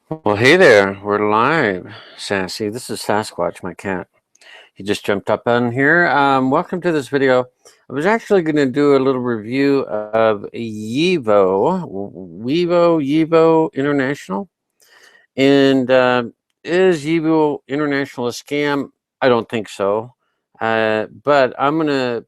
Well, hey there, we're live, Sassy. This is Sasquatch, my cat. He just jumped up on here. Welcome to this video. I was actually going to do a little review of yevo International. And is yevo International a scam? I don't think so. But I'm going to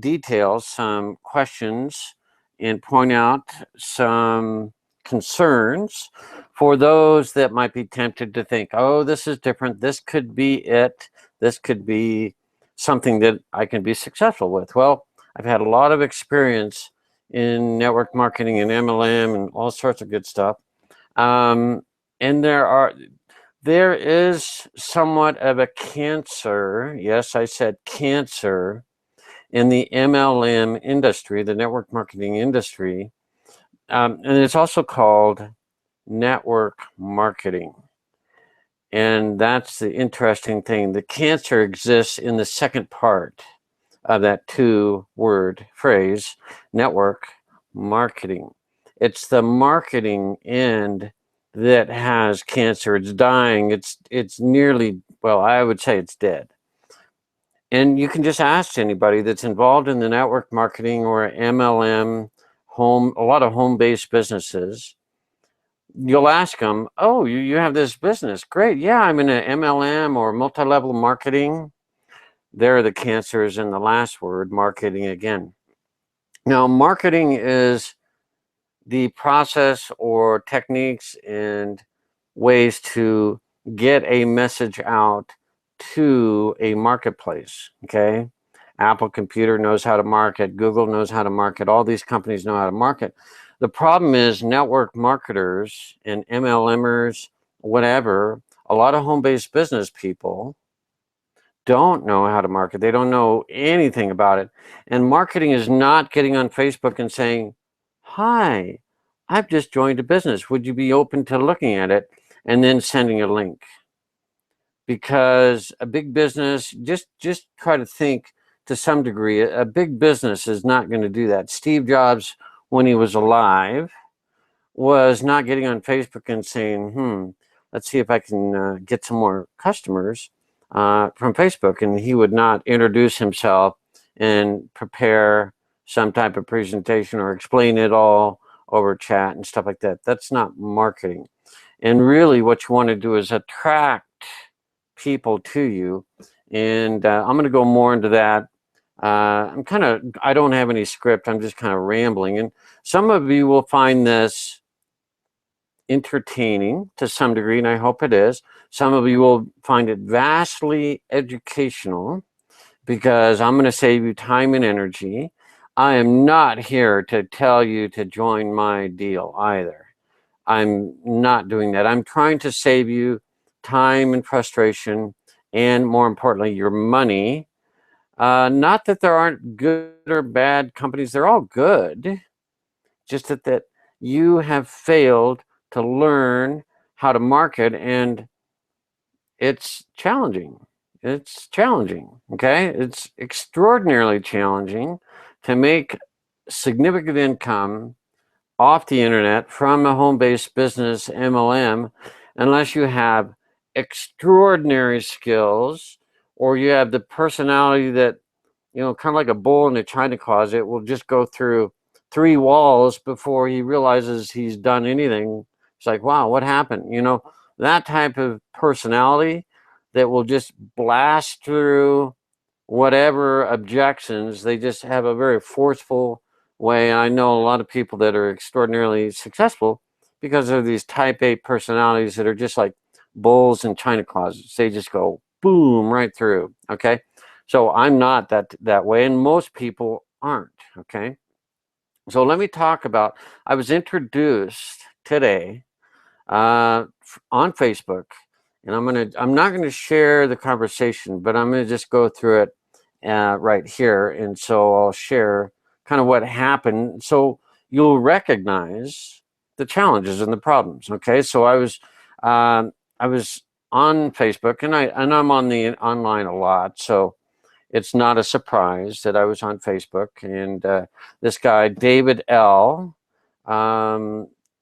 detail some questions and point out some concerns for those that might be tempted to think, oh, this is different. This could be it. This could be something that I can be successful with. Well, I've had a lot of experience in network marketing and MLM and all sorts of good stuff. And there is somewhat of a cancer. Yes, I said cancer in the MLM industry, the network marketing industry. And it's also called network marketing. And that's the interesting thing. The cancer exists in the second part of that two-word phrase, network marketing. It's the marketing end that has cancer. It's dying. It's nearly, well, I would say it's dead. And you can just ask anybody that's involved in the network marketing or MLM, a lot of home-based businesses. You'll ask them, oh, you have this business. Great. Yeah, I'm in an MLM or multi-level marketing. There are the cancers in the last word, marketing again. Now, marketing is the process or techniques and ways to get a message out to a marketplace, okay? Apple Computer knows how to market. Google knows how to market. All these companies know how to market. The problem is network marketers and MLMers, whatever, a lot of home-based business people don't know how to market. They don't know anything about it. And marketing is not getting on Facebook and saying, hi, I've just joined a business. Would you be open to looking at it? And then sending a link. Because a big business, just try to think to some degree, a big business is not going to do that. Steve Jobs, when he was alive, was not getting on Facebook and saying, let's see if I can get some more customers from Facebook. And he would not introduce himself and prepare some type of presentation or explain it all over chat and stuff like that. That's not marketing. And really what you want to do is attract people to you. And I'm going to go more into that. I don't have any script. I'm just kind of rambling. And some of you will find this entertaining to some degree, and I hope it is. Some of you will find it vastly educational because I'm going to save you time and energy. I am not here to tell you to join my deal either. I'm not doing that. I'm trying to save you time and frustration, and more importantly, your money. Not that there aren't good or bad companies. They're all good. Just that you have failed to learn how to market, and it's challenging. It's challenging, okay? It's extraordinarily challenging to make significant income off the internet from a home-based business MLM unless you have extraordinary skills or you have the personality that, kind of like a bull in a china closet, will just go through 3 walls before he realizes he's done anything. It's like, wow, what happened? That type of personality that will just blast through whatever objections. They just have a very forceful way. I know a lot of people that are extraordinarily successful because of these type A personalities that are just like bulls in china closets. They just go boom right through. Okay. So I'm not that way, and most people aren't. Okay. So let me talk about, I was introduced today on Facebook, and I'm not gonna share the conversation, but I'm gonna just go through it right here. And so I'll share kind of what happened, so you'll recognize the challenges and the problems. Okay, so I was on Facebook, and I'm on the online a lot, so it's not a surprise that I was on Facebook. And this guy David L.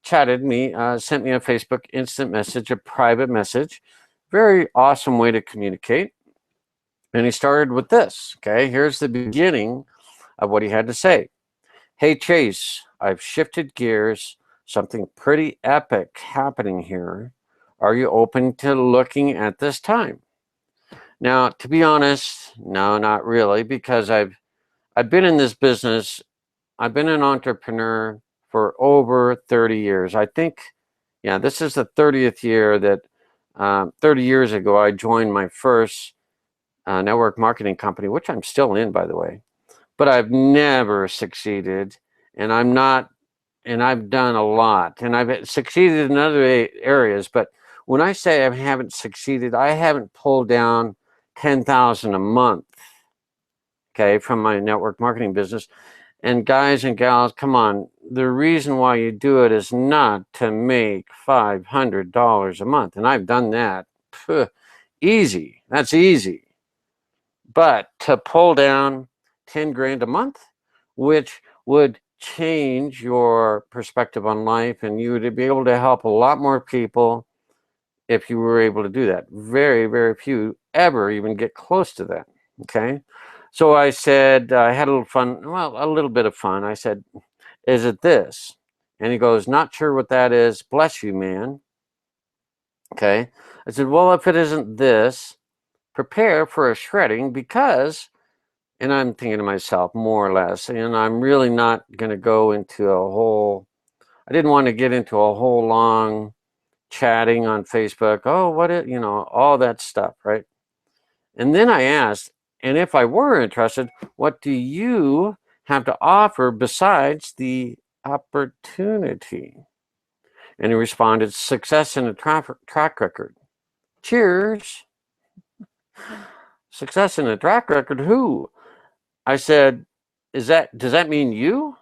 chatted me, sent me a Facebook instant message, a private message. Very awesome way to communicate. And he started with this. Okay, here's the beginning of what he had to say. Hey, Chase, I've shifted gears. Something pretty epic happening here. Are you open to looking at this time? Now, to be honest, no, not really, because I've been in this business. I've been an entrepreneur for over 30 years. I think, yeah, this is the 30th year that 30 years ago I joined my first network marketing company, which I'm still in, by the way. But I've never succeeded, and I'm not, and I've done a lot, and I've succeeded in other areas. But when I say I haven't succeeded, I haven't pulled down 10,000 a month, okay, from my network marketing business. And guys and gals, come on, the reason why you do it is not to make $500 a month. And I've done that. Easy. That's easy. But to pull down 10 grand a month, which would change your perspective on life, and you would be able to help a lot more people if you were able to do that. Very, very few ever even get close to that. Okay. So I said, I had a little fun, well, a little bit of fun. I said, is it this? And he goes, not sure what that is. Bless you, man. Okay. I said, well, if it isn't this, prepare for a shredding because, and I'm thinking to myself, more or less, and I'm really not going to go into a whole, I didn't want to get into a whole long chatting on Facebook. Oh, what it, all that stuff, right? And then I asked, and if I were interested, what do you have to offer besides the opportunity? And he responded, success in a track record. Cheers. Success in a track record, who? I said, does that mean you?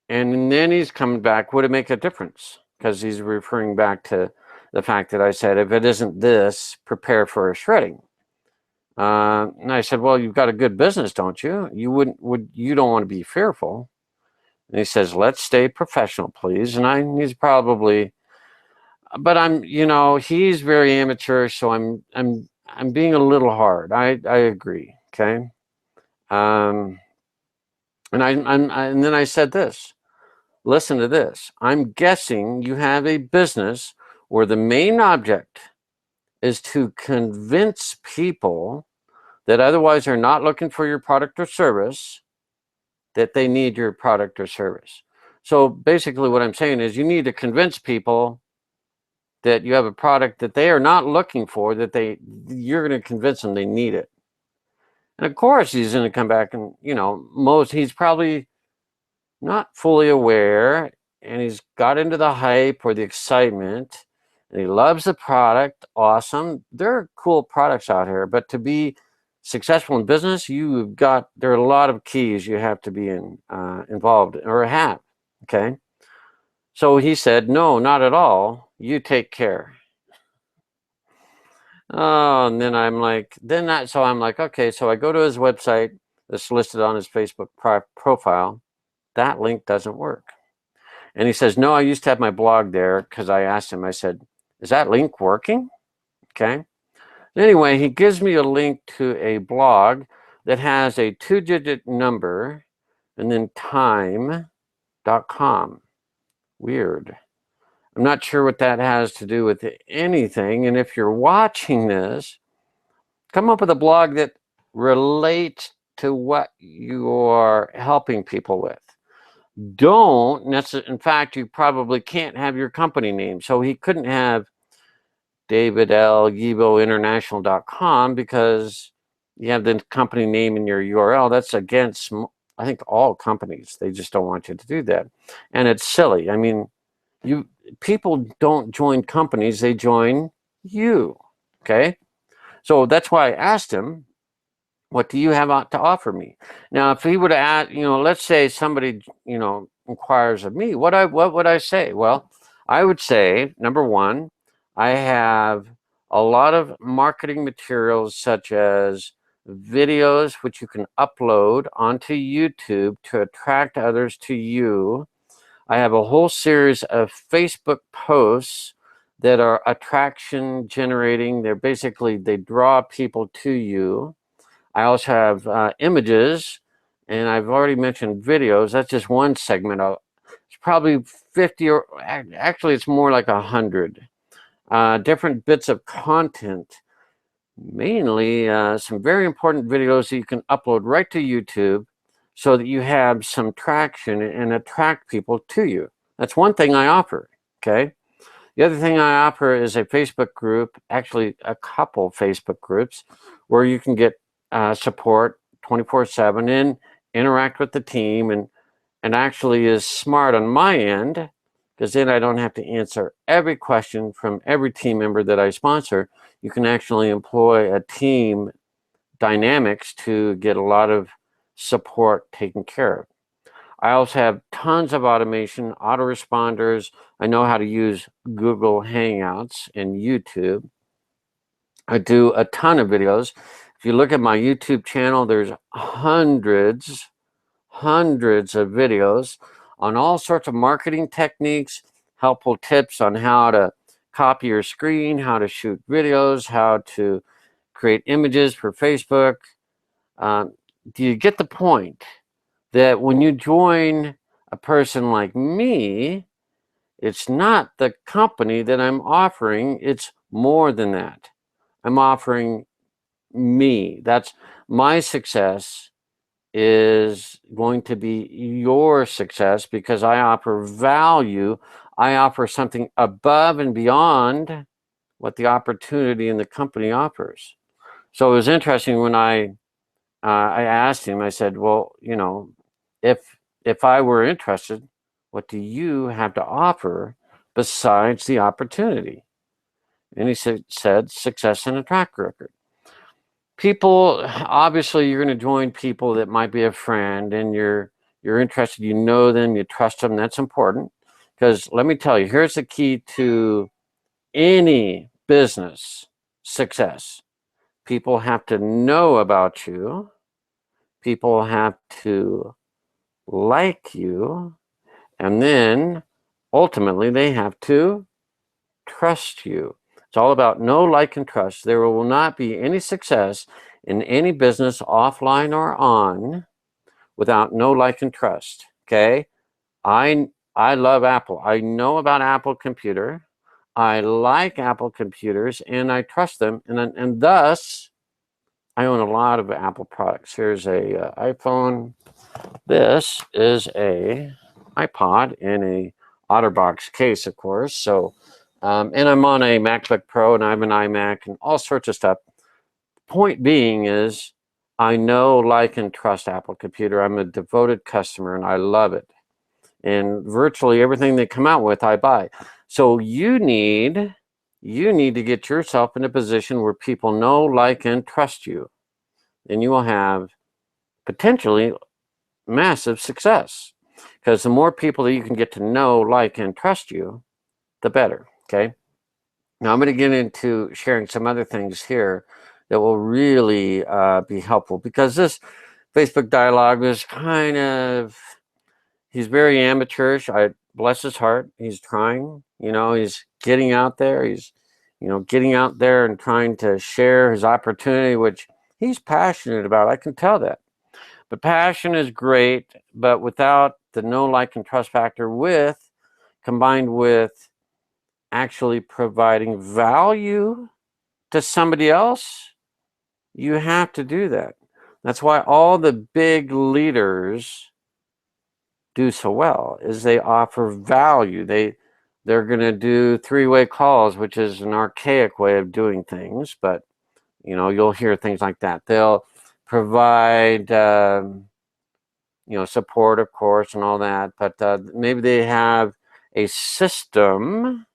And then he's coming back, would it make a difference? Because he's referring back to the fact that I said, if it isn't this, prepare for a shredding. And I said, well, you've got a good business, don't you? You don't want to be fearful. And he says, let's stay professional, please. And he's probably, but he's very amateur, so I'm being a little hard. I agree. Okay. And then I said this, listen to this. I'm guessing you have a business where the main object is to convince people that otherwise are not looking for your product or service, that they need your product or service. So basically what I'm saying is you need to convince people that you have a product that they are not looking for, that you're going to convince them they need it. And of course he's going to come back and, he's probably not fully aware, and he's got into the hype or the excitement, and he loves the product. Awesome. There are cool products out here, but to be successful in business, there are a lot of keys you have to be involved or have. Okay. So he said, no, not at all. You take care. Oh, and then I'm like, okay. So I go to his website that's listed on his Facebook profile. That link doesn't work. And he says, no, I used to have my blog there, because I asked him, I said, is that link working? Okay. Anyway, he gives me a link to a blog that has a 2-digit number and then time.com. Weird. I'm not sure what that has to do with anything. And if you're watching this, come up with a blog that relates to what you are helping people with. Don't necessarily, in fact, you probably can't have your company name. So he couldn't have yevo.international.com because you have the company name in your URL. That's against, I think, all companies. They just don't want you to do that. And it's silly. I mean, people don't join companies, they join you. Okay. So that's why I asked him, what do you have to offer me? Now, if he would add, let's say somebody, inquires of me, what would I say? Well, I would say, number one, I have a lot of marketing materials such as videos, which you can upload onto YouTube to attract others to you. I have a whole series of Facebook posts that are attraction generating. They're basically, they draw people to you. I also have images, and I've already mentioned videos. That's just one segment. It's probably 50, or actually it's more like 100 different bits of content, mainly some very important videos that you can upload right to YouTube so that you have some traction and attract people to you. That's one thing I offer, okay? The other thing I offer is a Facebook group, actually a couple Facebook groups, where you can get support 24/7 and interact with the team, and actually is smart on my end, because then I don't have to answer every question from every team member that I sponsor. You can actually employ a team dynamics to get a lot of support taken care of. I also have tons of automation, autoresponders. I know how to use Google Hangouts and YouTube. I do a ton of videos. If you look at my YouTube channel, there's hundreds of videos on all sorts of marketing techniques, helpful tips on how to copy your screen, how to shoot videos, how to create images for Facebook. Do you get the point that when you join a person like me, it's not the company that I'm offering, it's more than that. I'm offering me. That's my success is going to be your success because I offer value. I offer something above and beyond what the opportunity in the company offers. So it was interesting when I asked him. I said, "Well, you know, if I were interested, what do you have to offer besides the opportunity?" And he said success and a track record. People, obviously you're going to join people that might be a friend, and you're interested, you know them, you trust them. That's important, because let me tell you, here's the key to any business success. People have to know about you, people have to like you, and then ultimately they have to trust you. It's all about know, like, and trust. There will not be any success in any business, offline or on, without know, like, and trust. Okay? I love Apple. I know about Apple Computer. I like Apple computers, and I trust them, and thus I own a lot of Apple products. Here's a iPhone. This is a iPod in a OtterBox case, of course. So, and I'm on a MacBook Pro, and I have an iMac, and all sorts of stuff. Point being is, I know, like, and trust Apple Computer. I'm a devoted customer, and I love it. And virtually everything they come out with, I buy. So you need to get yourself in a position where people know, like, and trust you, and you will have potentially massive success, because the more people that you can get to know, like, and trust you, the better. Okay. Now I'm going to get into sharing some other things here that will really be helpful, because this Facebook dialogue is kind of, he's very amateurish. I bless his heart. He's trying, he's getting out there. He's, getting out there and trying to share his opportunity, which he's passionate about. I can tell that. But passion is great, but without the know, like, and trust factor, combined with actually providing value to somebody else, you have to do that. That's why all the big leaders do so well, is they offer value. They're going to do three-way calls, which is an archaic way of doing things, but you'll hear things like that. They'll provide support, of course, and all that, but maybe they have a system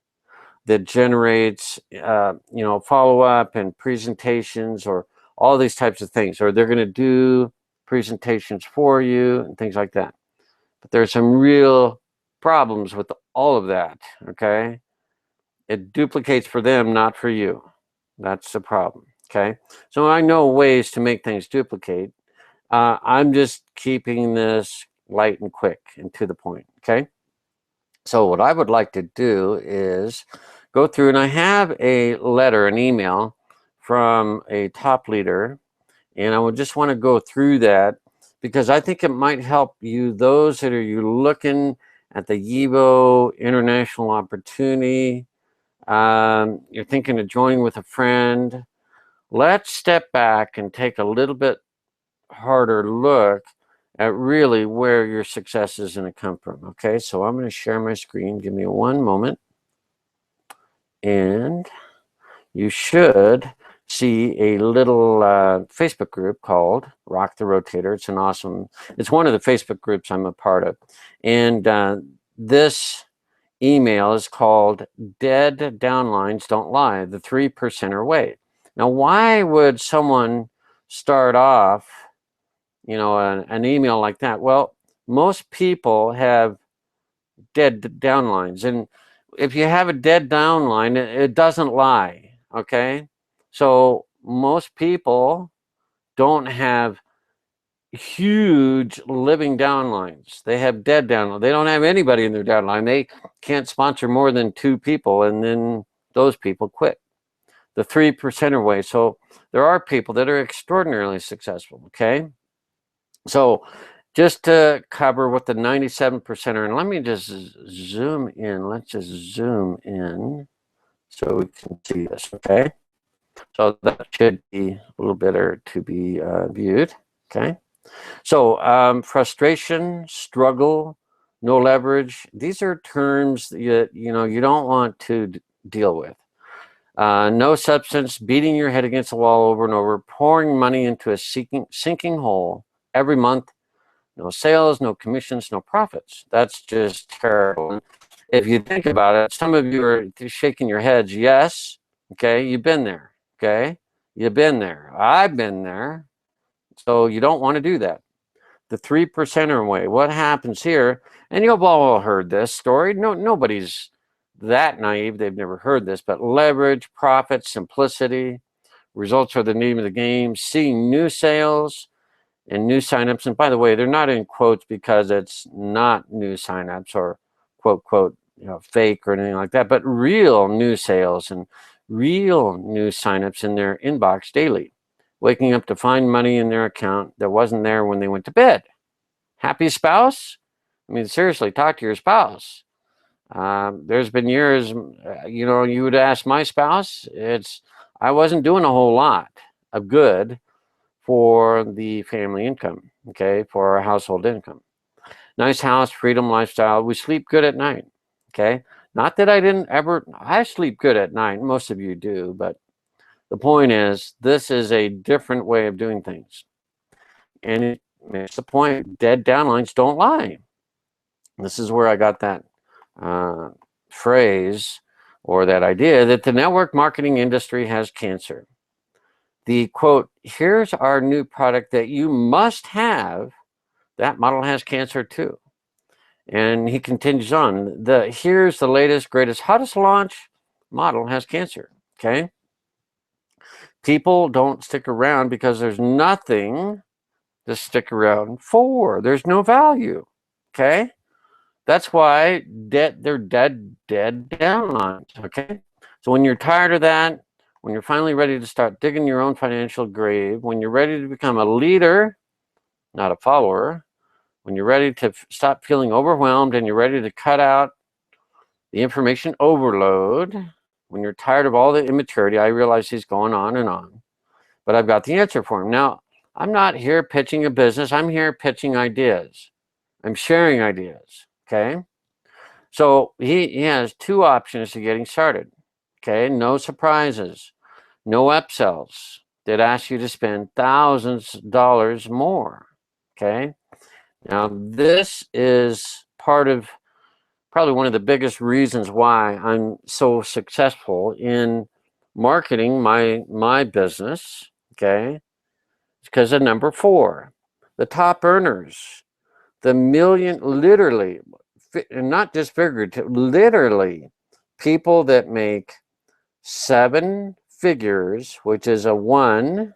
that generates follow-up and presentations, or all these types of things, or they're going to do presentations for you and things like that. But there's some real problems with all of that. Okay, it duplicates for them, not for you. That's the problem. Okay, so I know ways to make things duplicate. I'm just keeping this light and quick and to the point. Okay, So what I would like to do is go through, and I have a letter, an email from a top leader, and I would just want to go through that because I think it might help you, those that are you looking at the YEVO international opportunity. You're thinking of joining with a friend. Let's step back and take a little bit harder look at really where your success is going to come from. Okay, so I'm going to share my screen. Give me one moment. And you should see a little Facebook group called Rock the Rotator. It's one of the Facebook groups I'm a part of. And this email is called Dead Downlines Don't Lie, the 3%er way. Now, why would someone start off, an email like that? Well, most people have dead downlines, and if you have a dead downline, it doesn't lie. Okay, so most people don't have huge living downlines. They have dead downlines. They don't have anybody in their downline. They can't sponsor more than 2 people, and then those people quit. The 3%er way. So there are people that are extraordinarily successful. Okay, so just to cover what the 97%er, and let me just zoom in. Let's just zoom in so we can see this. Okay, so that should be a little better to be viewed. Okay, so frustration, struggle, no leverage. These are terms that you don't want to deal with. No substance, beating your head against the wall over and over, pouring money into a sinking hole every month. No sales, no commissions, no profits. That's just terrible. If you think about it, some of you are shaking your heads. Yes. Okay. You've been there. Okay. You've been there. I've been there. So you don't want to do that. The 3%er way. What happens here? And you've all heard this story. Nobody's that naive. They've never heard this, but leverage, profit, simplicity, results are the name of the game. Seeing new sales and new signups. And by the way, they're not in quotes because it's not new signups or quote, fake or anything like that, but real new sales and real new signups in their inbox daily. Waking up to find money in their account that wasn't there when they went to bed. Happy spouse? I mean, seriously, talk to your spouse. There's been years, you would ask my spouse, I wasn't doing a whole lot of good for the family income, okay, for our household income. Nice house, freedom, lifestyle. We sleep good at night, okay? Not that I sleep good at night. Most of you do, but the point is, this is a different way of doing things. And it makes the point, dead downlines don't lie. This is where I got that phrase or that idea that the network marketing industry has cancer. The quote, here's our new product that you must have. That model has cancer too. And he continues on. Here's the latest, greatest, hottest launch model has cancer. Okay. People don't stick around because there's nothing to stick around for. There's no value. Okay. That's why they're dead downlines. Okay. So when you're tired of that, when you're finally ready to start digging your own financial grave, when you're ready to become a leader, not a follower, when you're ready to stop feeling overwhelmed and you're ready to cut out the information overload, when you're tired of all the immaturity, I realize he's going on and on, but I've got the answer for him. Now, I'm not here pitching a business. I'm here pitching ideas. I'm sharing ideas, okay? So he has 2 options to getting started, okay? No surprises. No upsells that ask you to spend thousands of dollars more. Okay. Now, this is part of probably one of the biggest reasons why I'm so successful in marketing my business. Okay. It's because of number 4, the top earners, the million, literally, not just figurative, literally people that make 7 figures, which is a 1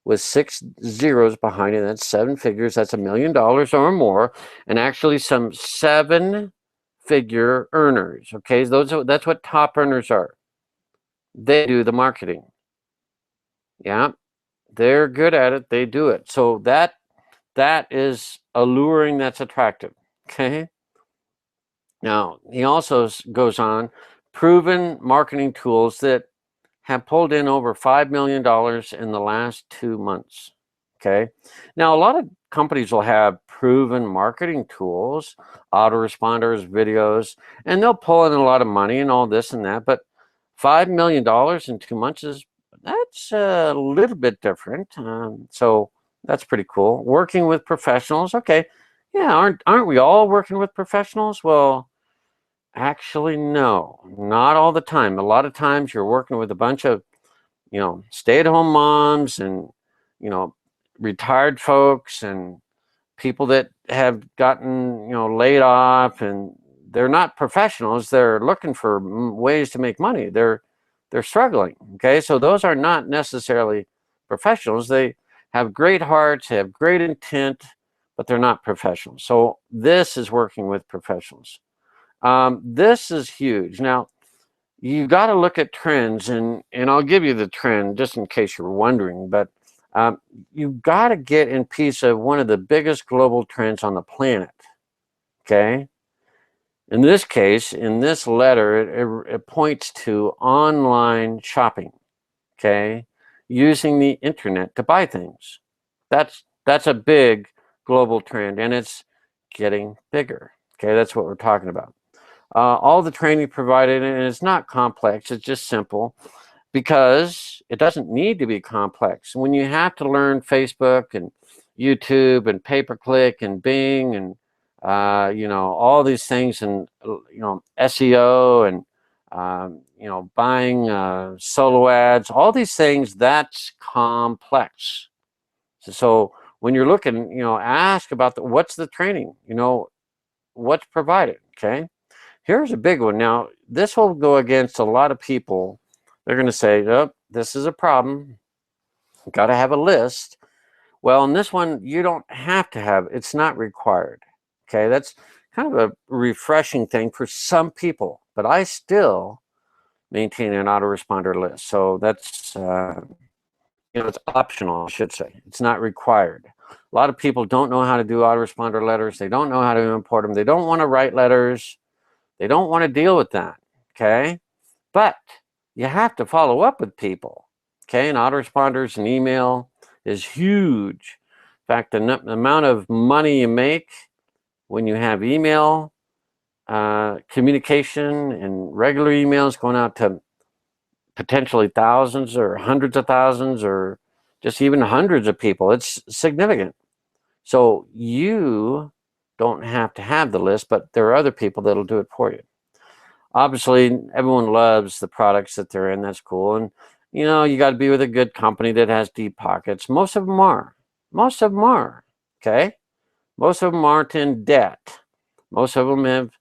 with 6 zeros behind it. That's 7 figures. That's $1 million or more. And actually some 7 figure earners. Okay, that's what top earners are. They do the marketing. Yeah, they're good at it. They do it. So that is alluring. That's attractive. Okay. Now he also goes on, proven marketing tools that have pulled in over $5 million in the last 2 months. Okay. Now, a lot of companies will have proven marketing tools, autoresponders, videos, and they'll pull in a lot of money and all this and that. But $5 million in 2 months that's a little bit different. So that's pretty cool. Working with professionals. Okay. Yeah. Aren't we all working with professionals? Well, actually, no, not all the time. A lot of times you're working with a bunch of stay-at-home moms and, retired folks and people that have gotten, laid off, and they're not professionals. They're looking for ways to make money. They're struggling. Okay. So those are not necessarily professionals. They have great hearts, they have great intent, but they're not professionals. So this is working with professionals. This is huge. Now, you got to look at trends, and I'll give you the trend just in case you're wondering, but you've got to get in piece of one of the biggest global trends on the planet. Okay. In this case, in this letter, it points to online shopping. Okay. Using the internet to buy things. That's a big global trend, and it's getting bigger. Okay. That's what we're talking about. All the training provided, and it's not complex, it's just simple, because it doesn't need to be complex. When you have to learn Facebook and YouTube and pay-per-click and Bing and all these things, and SEO and buying solo ads, all these things, that's complex. So when you're looking, ask about what's the training, what's provided. Okay. Here's a big one. Now, this will go against a lot of people. They're going to say, oh, this is a problem. You've got to have a list. Well, in this one, you don't have to have, it's not required. Okay, that's kind of a refreshing thing for some people, but I still maintain an autoresponder list. So that's, it's optional, I should say. It's not required. A lot of people don't know how to do autoresponder letters. They don't know how to import them. They don't want to write letters. They don't want to deal with that, okay? But you have to follow up with people, okay? And autoresponders and email is huge. In fact, the amount of money you make when you have email communication and regular emails going out to potentially thousands or hundreds of thousands or just even hundreds of people, it's significant. So you don't have to have the list, but there are other people that'll do it for you. Obviously, everyone loves the products that they're in. That's cool. And, you got to be with a good company that has deep pockets. Most of them are. Most of them are. Okay. Most of them aren't in debt. Most of them have,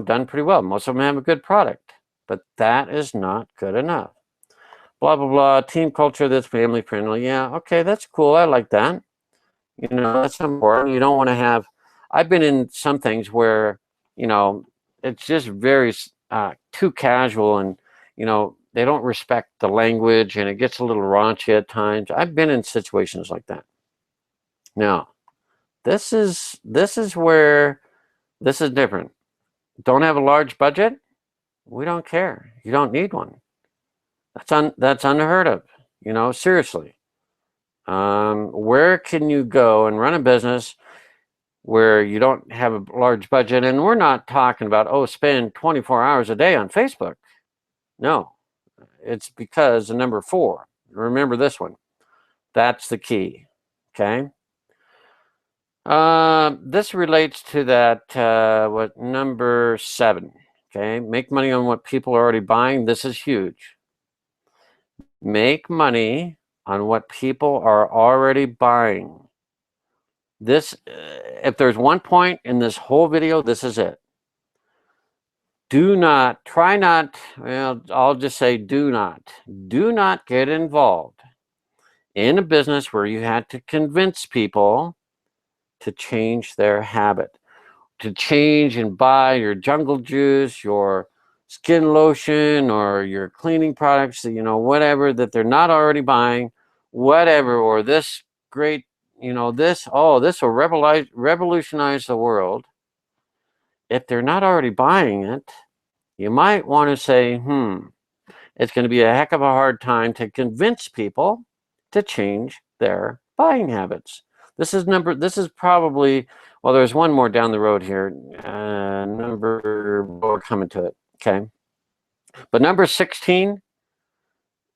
done pretty well. Most of them have a good product. But that is not good enough. Blah, blah, blah. Team culture that's family friendly. Yeah. Okay. That's cool. I like that. That's important. You don't want to have, I've been in some things where, it's just very too casual, and, they don't respect the language, and it gets a little raunchy at times. I've been in situations like that. Now, this is where this is different. Don't have a large budget? We don't care. You don't need one. That's unheard of. Seriously. Where can you go and run a business where you don't have a large budget? And we're not talking about, spend 24 hours a day on Facebook. No, it's because the number 4, remember this one, that's the key. Okay. This relates to that, number 7. Okay. Make money on what people are already buying. This is huge. Make money on what people are already buying. This, if there's one point in this whole video, this is it. I'll just say do not get involved in a business where you had to convince people to change their habit. to change and buy your jungle juice, your skin lotion, or your cleaning products, you know, whatever that they're not already buying, whatever, or this great, you know, this, oh, this will revolutionize the world. If they're not already buying it, you might want to say, it's going to be a heck of a hard time to convince people to change their buying habits. This is probably, well, there's one more down the road here. We're coming to it. Okay. But number 16,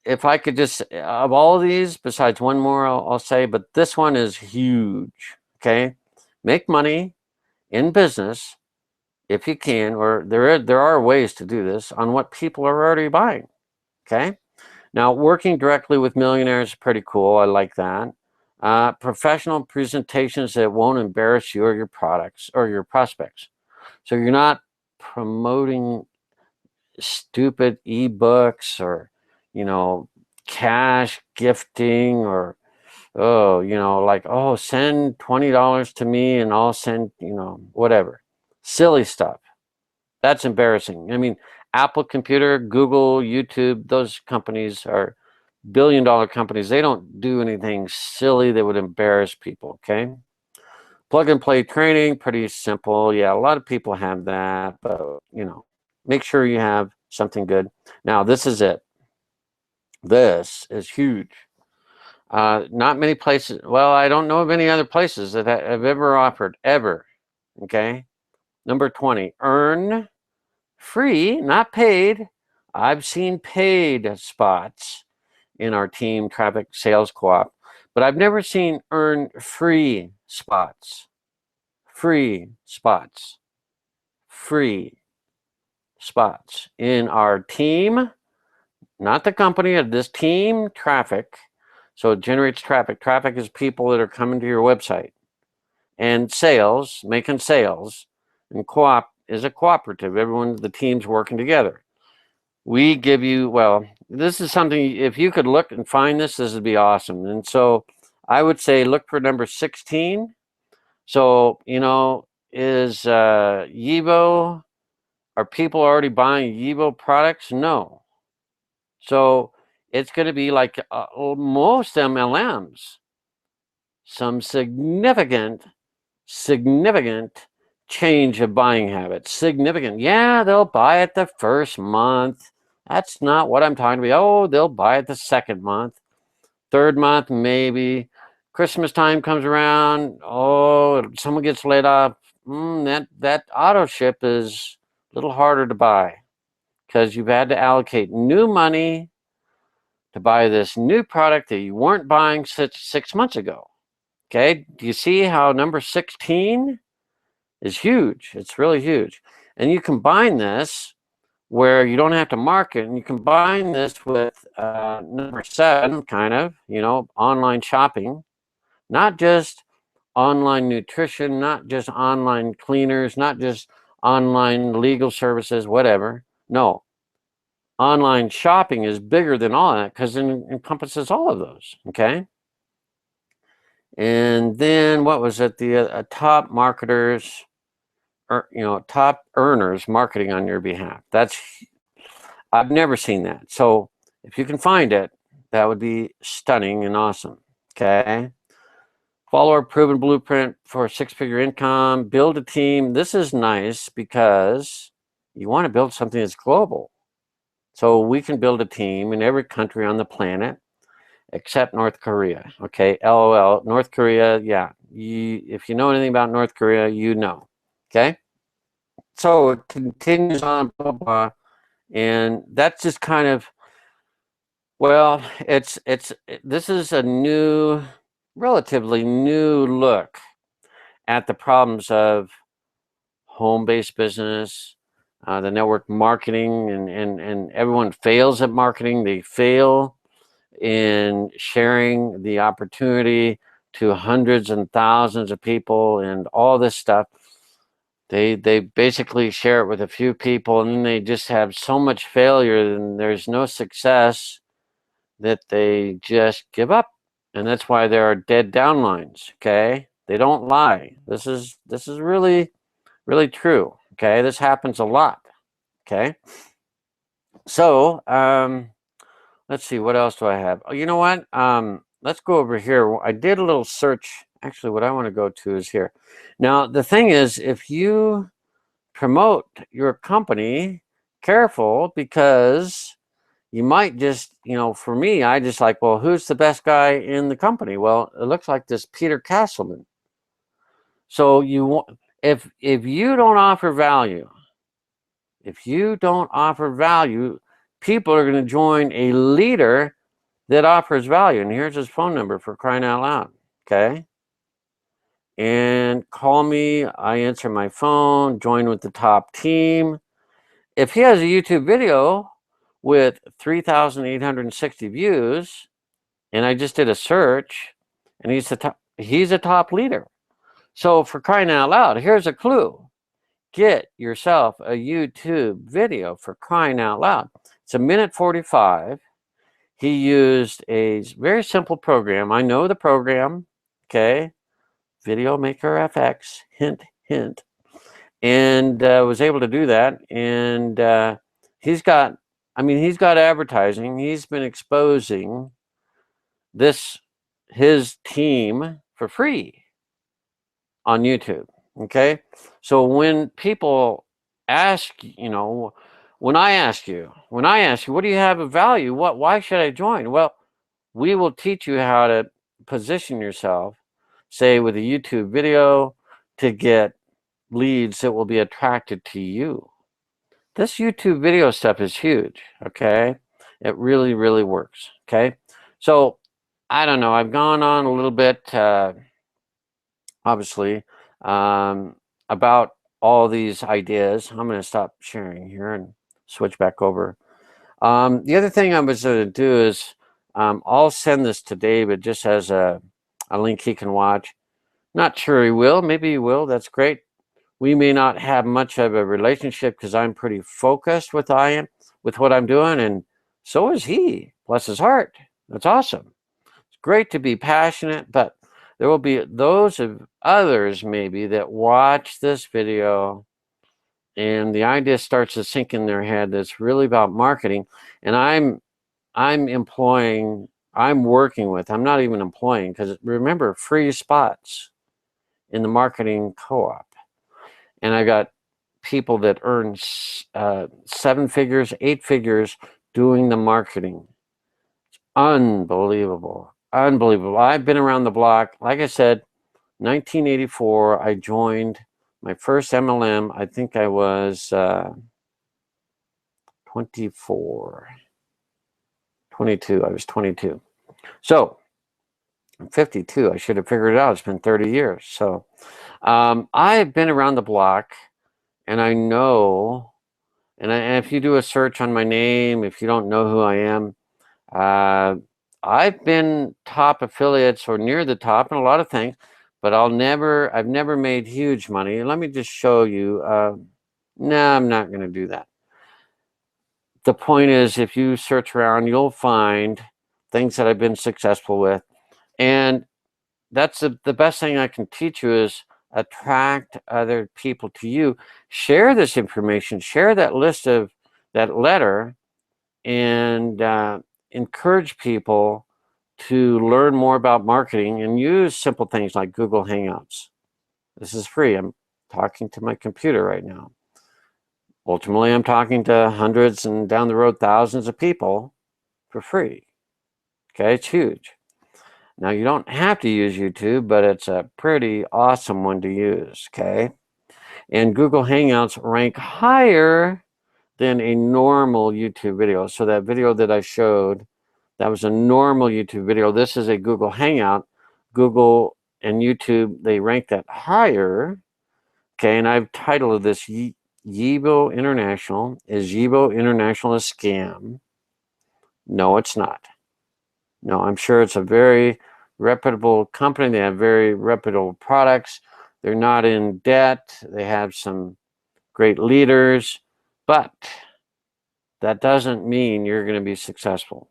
if I could just, of all of these, besides one more, I'll say, but this one is huge. Okay. Make money in business if you can, or there are ways to do this on what people are already buying. Okay. Now, working directly with millionaires is pretty cool. I like that. Professional presentations that won't embarrass you or your products or your prospects. So you're not promoting stupid ebooks or, you know, cash gifting or, oh, you know, like, oh, send $20 to me and I'll send, you know, whatever. Silly stuff. That's embarrassing. I mean, Apple Computer, Google, YouTube, those companies are billion-dollar companies. They don't do anything silly that would embarrass people, okay? Plug and play training, pretty simple. Yeah, a lot of people have that, but, you know, make sure you have something good. Now, this is it. This is huge. Not many places, well, I don't know of any other places that have ever offered, ever, okay? Number 20, earn free, not paid. I've seen paid spots in our team traffic sales co-op, but I've never seen earn free spots. Free spots. Free spots in our team, not the company, this team traffic. So it generates traffic. Traffic is people that are coming to your website. And sales, making sales. And co-op is a cooperative. Everyone, the team's working together. We give you, well, this is something, if you could look and find this would be awesome. And so I would say look for number 16. So, you know, is yevo, are people already buying yevo products? No. So it's going to be like most MLMs, some significant change of buying habits. Significant. Yeah, they'll buy it the first month. That's not what I'm talking about. Oh, they'll buy it the second month. Third month, maybe. Christmas time comes around. Oh, someone gets laid off. That auto ship is a little harder to buy because you've had to allocate new money to buy this new product that you weren't buying 6 months ago. Okay, do you see how number 16 is huge? It's really huge. And you combine this where you don't have to market, and you combine this with number 7, kind of, you know, online shopping, not just online nutrition, not just online cleaners, not just online legal services, whatever. No, online shopping is bigger than all that because it encompasses all of those, okay? And then what was it? The top marketers, or, you know, top earners marketing on your behalf. I've never seen that. So if you can find it, that would be stunning and awesome. Okay. Follow our proven blueprint for a 6-figure income. Build a team. This is nice because you want to build something that's global. So we can build a team in every country on the planet except North Korea. Okay. LOL. North Korea. Yeah. If you know anything about North Korea, you know. Okay. So it continues on, blah, blah. And that's just kind of, well, this is a new, relatively new look at the problems of home-based business, the network marketing, and everyone fails at marketing. They fail in sharing the opportunity to hundreds and thousands of people and all this stuff. They basically share it with a few people, and then they just have so much failure and there's no success that they just give up. And that's why there are dead downlines. Okay, they don't lie. This is really Really true. Okay, this happens a lot. Okay, so let's see, what else do I have? Oh, you know what? Let's go over here. I did a little search. Actually, what I want to go to is here. Now, the thing is, if you promote your company, careful, because you might just, for me, I just like, well, who's the best guy in the company? Well, it looks like this Peter Castleman. So if you don't offer value, people are going to join a leader that offers value. And here's his phone number, for crying out loud. Okay. And call me. I answer my phone, join with the top team. If he has a YouTube video with 3,860 views, and I just did a search, and he's a top leader. So for crying out loud, here's a clue. Get yourself a YouTube video, for crying out loud. It's 1:45. He used a very simple program. I know the program, okay? Video Maker FX, hint, hint. And was able to do that. And he's got advertising. He's been exposing his team for free on YouTube. Okay. So when people ask, when I ask you, what do you have of value? Why should I join? Well, we will teach you how to position yourself, say with a YouTube video, to get leads that will be attracted to you. This YouTube video stuff is huge. Okay. It really, really works. Okay. So I don't know. I've gone on a little bit, obviously, about all these ideas. I'm going to stop sharing here and switch back over. The other thing I was going to do is I'll send this to David just as a link he can watch. Not sure he will. Maybe he will. That's great. We may not have much of a relationship because I'm pretty focused with what I'm doing, and so is he. Bless his heart. That's awesome. It's great to be passionate, but there will be those of others maybe that watch this video and the idea starts to sink in their head that's really about marketing. And I'm working with, I'm not even employing, because remember, free spots in the marketing co-op. And I got people that earn 7 figures, 8 figures doing the marketing. It's unbelievable. Unbelievable. I've been around the block. Like I said, 1984, I joined my first MLM. I think I was 22. I was 22. So I'm 52. I should have figured it out. It's been 30 years. So I've been around the block, and I know, and if you do a search on my name, if you don't know who I am, I've been top affiliates or near the top in a lot of things, but I've never made huge money. Let me just show you. No, I'm not going to do that. The point is, if you search around, you'll find things that I've been successful with. And that's the best thing I can teach you is attract other people to you. Share this information, share that letter, and encourage people to learn more about marketing and use simple things like Google Hangouts. This is free. I'm talking to my computer right now. Ultimately, I'm talking to hundreds and down the road thousands of people for free. Okay, it's huge. Now, you don't have to use YouTube, but it's a pretty awesome one to use, okay? And Google Hangouts rank higher than a normal YouTube video. So that video that I showed, that was a normal YouTube video. This is a Google Hangout. Google and YouTube, they rank that higher. Okay, and I've titled this yevo International. Is yevo International a scam? No, it's not. No, I'm sure it's a very reputable company. They have very reputable products. They're not in debt. They have some great leaders, but that doesn't mean you're going to be successful.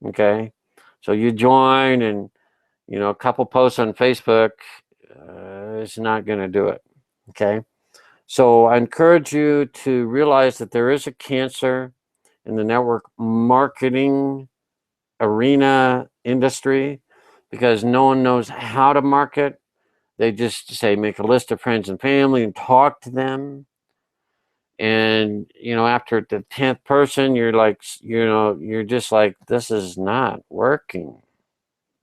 Okay, so you join, and a couple posts on Facebook is not going to do it. Okay, So I encourage you to realize that there is a cancer in the network marketing arena industry, because no one knows how to market. They just say make a list of friends and family and talk to them. And after the 10th person, you're like, you're just like, this is not working.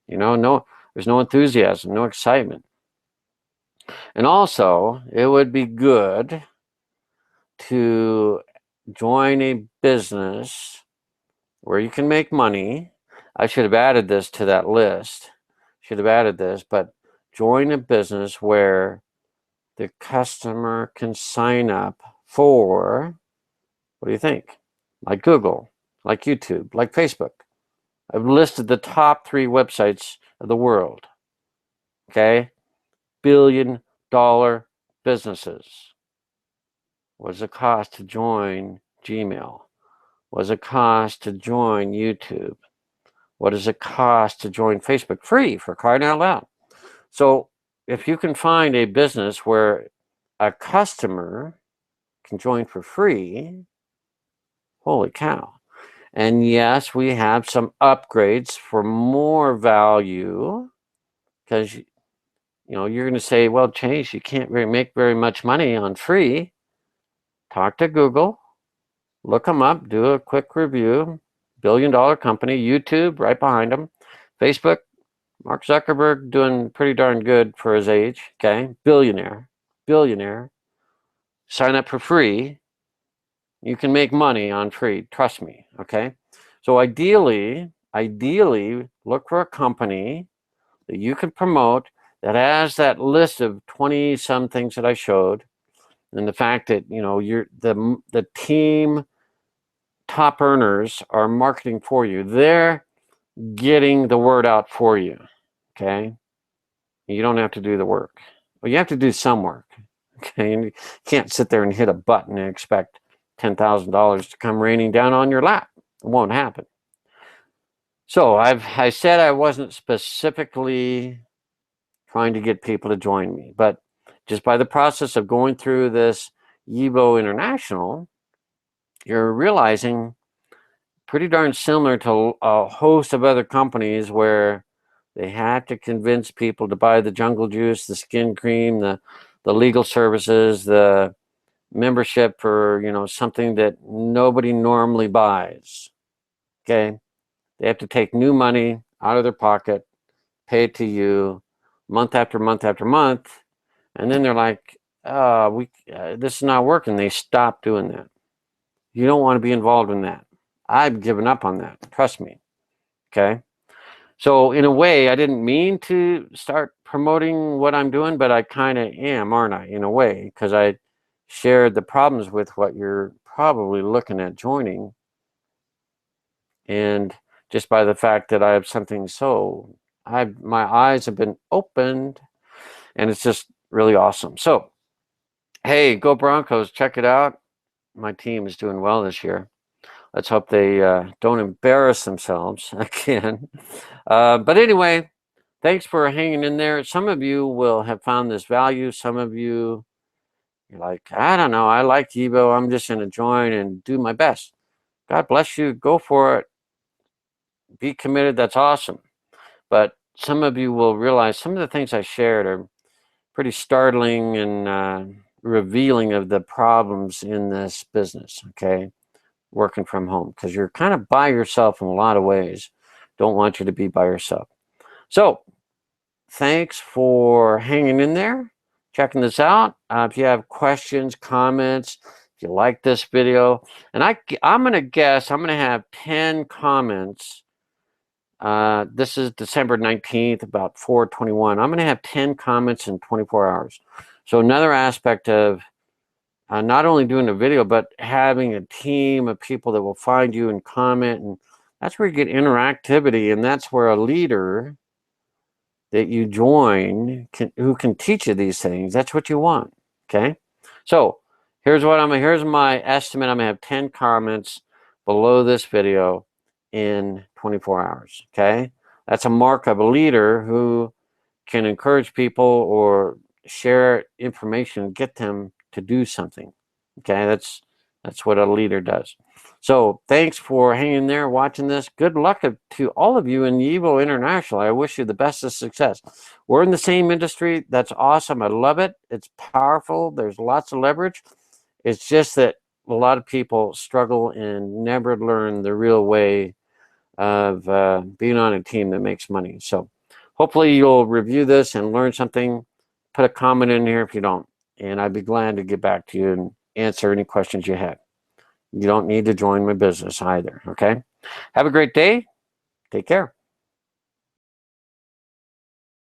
No, there's no enthusiasm, no excitement. And also, it would be good to join a business where you can make money. I should have added this to that list. Should have added this, but join a business where the customer can sign up for, what do you think? Like Google, like YouTube, like Facebook. I've listed the top 3 websites of the world. Okay? $1 billion businesses. What does it cost to join Gmail? What does it cost to join YouTube? What does it cost to join Facebook? Free, for crying out loud. So if you can find a business where a customer can join for free, holy cow. And yes, we have some upgrades for more value, because you're going to say, well, Chase, you can't really make very much money on free. Talk to Google, look them up, do a quick review. $1 billion company, YouTube right behind them, Facebook, Mark Zuckerberg doing pretty darn good for his age. Okay, billionaire. Sign up for free. You can make money on free. Trust me. Okay. So ideally, look for a company that you can promote that has that list of 20 some things that I showed, and the fact that you're the team top earners are marketing for you. They're getting the word out for you. Okay. You don't have to do the work. Well, you have to do some work. Okay. And you can't sit there and hit a button and expect $10,000 to come raining down on your lap. It won't happen. So I said I wasn't specifically trying to get people to join me, but just by the process of going through this yevo International, you're realizing pretty darn similar to a host of other companies where they had to convince people to buy the jungle juice, the skin cream, the legal services, the membership for something that nobody normally buys. Okay, they have to take new money out of their pocket, pay it to you month after month after month, and then they're like, this is not working. They stop doing that. You don't want to be involved in that. I've given up on that. Trust me. Okay. So in a way, I didn't mean to start promoting what I'm doing, but I kind of am, aren't I? In a way, because I shared the problems with what you're probably looking at joining. And just by the fact that I have something my eyes have been opened, and it's just really awesome. So, hey, go Broncos, check it out. My team is doing well this year. Let's hope they don't embarrass themselves again. But anyway, thanks for hanging in there. Some of you will have found this value. Some of you, you're like, I don't know, I like yevo. I'm just going to join and do my best. God bless you. Go for it. Be committed. That's awesome. But some of you will realize some of the things I shared are pretty startling and revealing of the problems in this business, okay? Working from home, because you're kind of by yourself in a lot of ways. Don't want you to be by yourself. So thanks for hanging in there, checking this out. If you have questions, comments, if you like this video, and I'm going to guess I'm going to have 10 comments. This is December 19th, about 4:21. I'm going to have 10 comments in 24 hours. So another aspect of not only doing a video, but having a team of people that will find you and comment. And that's where you get interactivity. And that's where a leader that you join who can teach you these things, that's what you want. Okay. So here's my estimate. I'm going to have 10 comments below this video in 24 hours. Okay. That's a mark of a leader who can encourage people or share information, get them to do something. Okay, that's what a leader does. So thanks for hanging there, watching this. Good luck to all of you in yevo International. I wish you the best of success. We're in the same industry. That's awesome. I love it. It's powerful. There's lots of leverage. It's just that a lot of people struggle and never learn the real way of being on a team that makes money. So hopefully you'll review this and learn something. Put a comment in here if you don't, and I'd be glad to get back to you and answer any questions you have. You don't need to join my business either, okay? Have a great day. Take care.